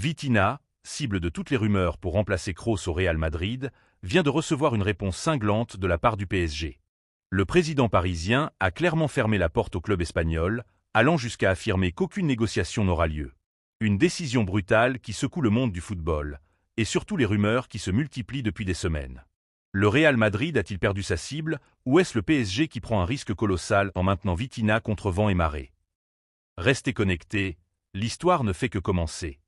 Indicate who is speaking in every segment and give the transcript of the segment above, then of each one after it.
Speaker 1: Vitinha, cible de toutes les rumeurs pour remplacer Kroos au Real Madrid, vient de recevoir une réponse cinglante de la part du PSG. Le président parisien a clairement fermé la porte au club espagnol, allant jusqu'à affirmer qu'aucune négociation n'aura lieu. Une décision brutale qui secoue le monde du football, et surtout les rumeurs qui se multiplient depuis des semaines. Le Real Madrid a-t-il perdu sa cible, ou est-ce le PSG qui prend un risque colossal en maintenant Vitinha contre vent et marée? Restez connectés, l'histoire ne fait que commencer.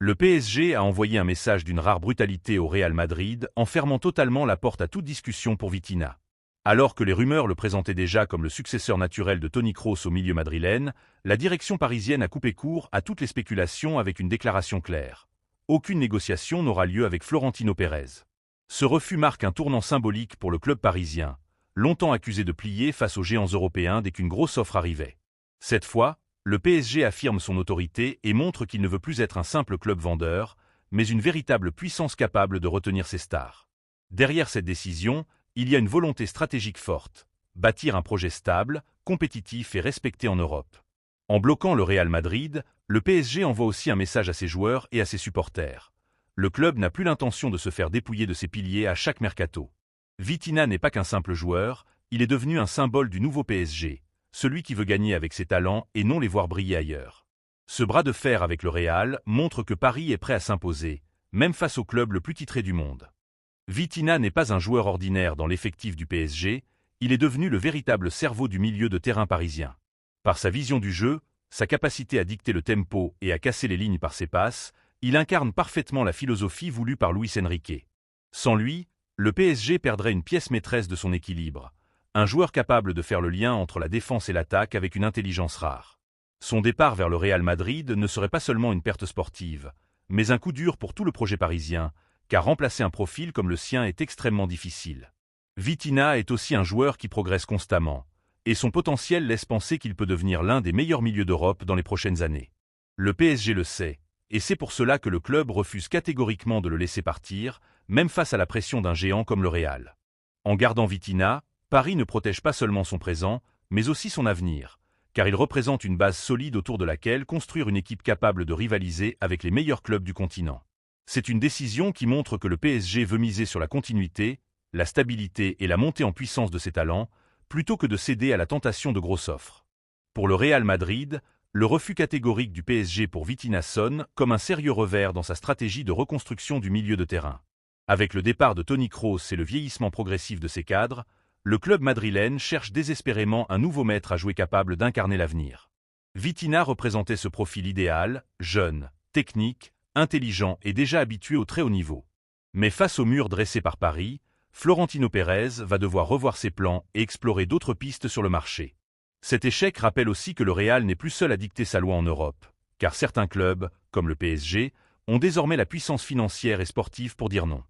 Speaker 1: Le PSG a envoyé un message d'une rare brutalité au Real Madrid en fermant totalement la porte à toute discussion pour Vitinha. Alors que les rumeurs le présentaient déjà comme le successeur naturel de Toni Kroos au milieu madrilène, la direction parisienne a coupé court à toutes les spéculations avec une déclaration claire. Aucune négociation n'aura lieu avec Florentino Pérez. Ce refus marque un tournant symbolique pour le club parisien, longtemps accusé de plier face aux géants européens dès qu'une grosse offre arrivait. Cette fois, le PSG affirme son autorité et montre qu'il ne veut plus être un simple club vendeur, mais une véritable puissance capable de retenir ses stars. Derrière cette décision, il y a une volonté stratégique forte, bâtir un projet stable, compétitif et respecté en Europe. En bloquant le Real Madrid, le PSG envoie aussi un message à ses joueurs et à ses supporters. Le club n'a plus l'intention de se faire dépouiller de ses piliers à chaque mercato. Vitinha n'est pas qu'un simple joueur, il est devenu un symbole du nouveau PSG, celui qui veut gagner avec ses talents et non les voir briller ailleurs. Ce bras de fer avec le Real montre que Paris est prêt à s'imposer, même face au club le plus titré du monde. Vitinha n'est pas un joueur ordinaire dans l'effectif du PSG, il est devenu le véritable cerveau du milieu de terrain parisien. Par sa vision du jeu, sa capacité à dicter le tempo et à casser les lignes par ses passes, il incarne parfaitement la philosophie voulue par Luis Enrique. Sans lui, le PSG perdrait une pièce maîtresse de son équilibre, un joueur capable de faire le lien entre la défense et l'attaque avec une intelligence rare. Son départ vers le Real Madrid ne serait pas seulement une perte sportive, mais un coup dur pour tout le projet parisien, car remplacer un profil comme le sien est extrêmement difficile. Vitinha est aussi un joueur qui progresse constamment, et son potentiel laisse penser qu'il peut devenir l'un des meilleurs milieux d'Europe dans les prochaines années. Le PSG le sait, et c'est pour cela que le club refuse catégoriquement de le laisser partir, même face à la pression d'un géant comme le Real. En gardant Vitinha, Paris ne protège pas seulement son présent, mais aussi son avenir, car il représente une base solide autour de laquelle construire une équipe capable de rivaliser avec les meilleurs clubs du continent. C'est une décision qui montre que le PSG veut miser sur la continuité, la stabilité et la montée en puissance de ses talents, plutôt que de céder à la tentation de grosses offres. Pour le Real Madrid, le refus catégorique du PSG pour Vitinha sonne comme un sérieux revers dans sa stratégie de reconstruction du milieu de terrain. Avec le départ de Toni Kroos et le vieillissement progressif de ses cadres, le club madrilène cherche désespérément un nouveau maître à jouer capable d'incarner l'avenir. Vitinha représentait ce profil idéal, jeune, technique, intelligent et déjà habitué au très haut niveau. Mais face au mur dressé par Paris, Florentino Pérez va devoir revoir ses plans et explorer d'autres pistes sur le marché. Cet échec rappelle aussi que le Real n'est plus seul à dicter sa loi en Europe, car certains clubs, comme le PSG, ont désormais la puissance financière et sportive pour dire non.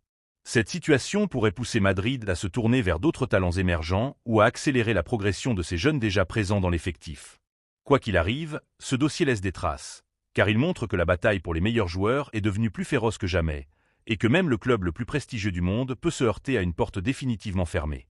Speaker 1: Cette situation pourrait pousser Madrid à se tourner vers d'autres talents émergents ou à accélérer la progression de ces jeunes déjà présents dans l'effectif. Quoi qu'il arrive, ce dossier laisse des traces, car il montre que la bataille pour les meilleurs joueurs est devenue plus féroce que jamais, et que même le club le plus prestigieux du monde peut se heurter à une porte définitivement fermée.